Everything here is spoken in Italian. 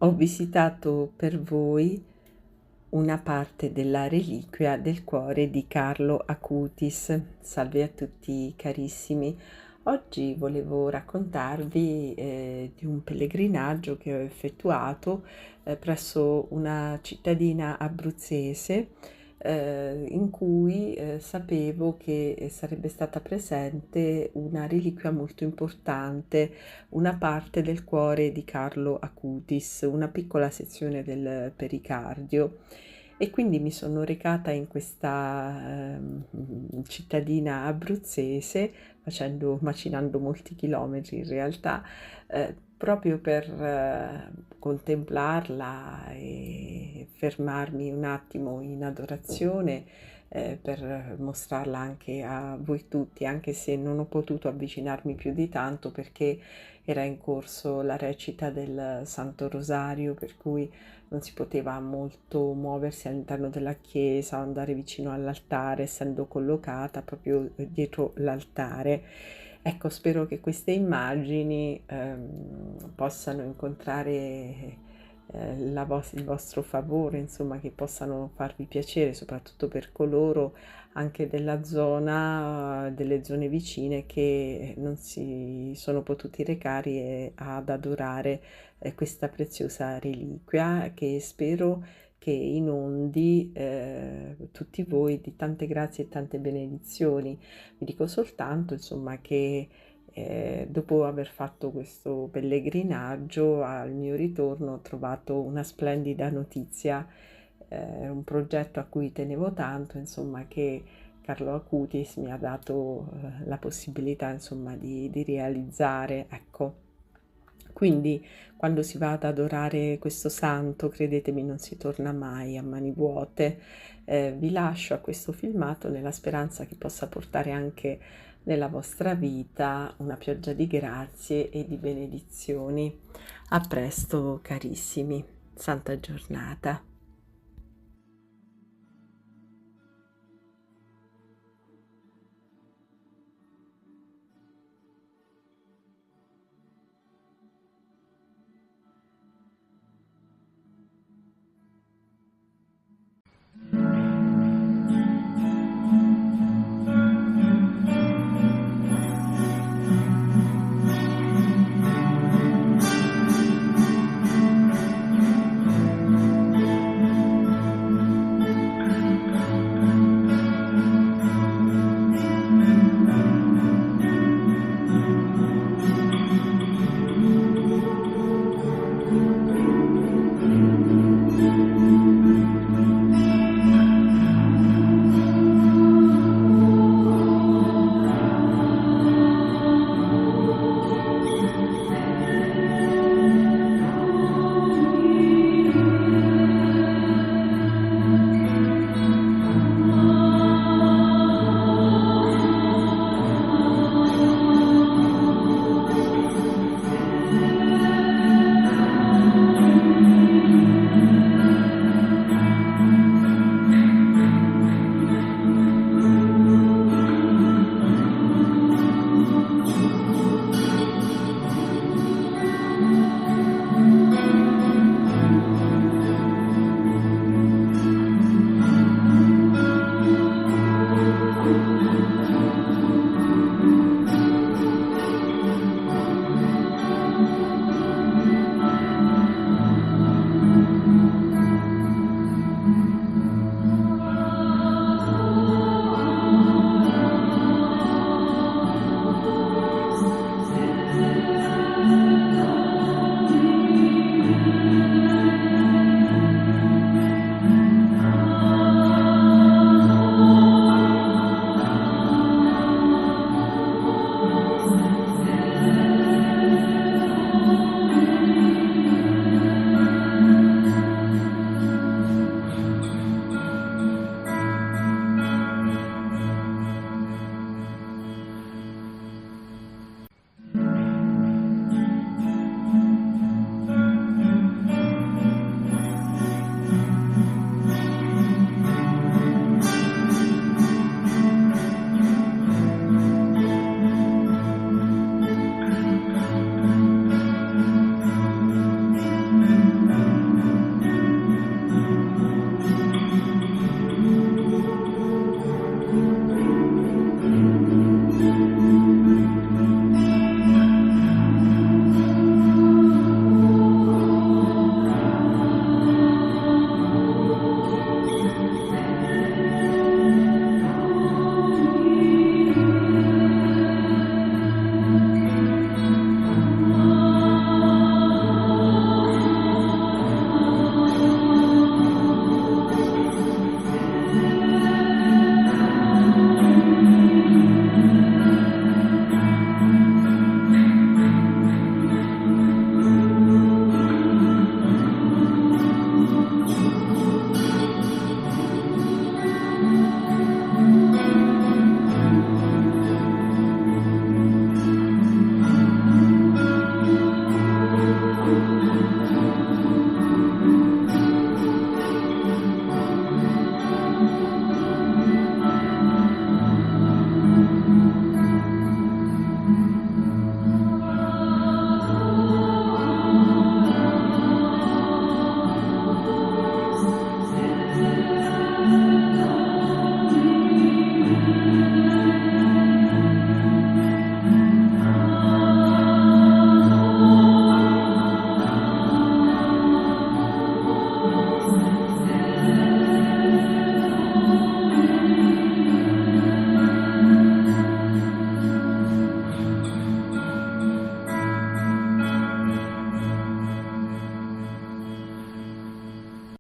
Ho visitato per voi una parte della reliquia del cuore di Carlo Acutis. Salve a tutti carissimi. Oggi volevo raccontarvi di un pellegrinaggio che ho effettuato presso una cittadina abruzzese in cui sapevo che sarebbe stata presente una reliquia molto importante, una parte del cuore di Carlo Acutis, una piccola sezione del pericardio. E quindi mi sono recata in questa cittadina abruzzese, macinando molti chilometri in realtà, proprio per contemplarla e fermarmi un attimo in adorazione, per mostrarla anche a voi tutti, anche se non ho potuto avvicinarmi più di tanto perché era in corso la recita del Santo Rosario, per cui non si poteva molto muoversi all'interno della chiesa o andare vicino all'altare, essendo collocata proprio dietro l'altare. Ecco, spero che queste immagini possano incontrare il vostro favore, insomma, che possano farvi piacere, soprattutto per coloro anche della zona, delle zone vicine che non si sono potuti recare ad adorare questa preziosa reliquia, che spero che inondi tutti voi di tante grazie e tante benedizioni. Vi dico soltanto, insomma, che dopo aver fatto questo pellegrinaggio, al mio ritorno ho trovato una splendida notizia, un progetto a cui tenevo tanto, insomma, che Carlo Acutis mi ha dato la possibilità, insomma, di realizzare, ecco. Quindi quando si va ad adorare questo santo, credetemi, non si torna mai a mani vuote. Vi lascio a questo filmato nella speranza che possa portare anche nella vostra vita una pioggia di grazie e di benedizioni. A presto, carissimi. Santa giornata.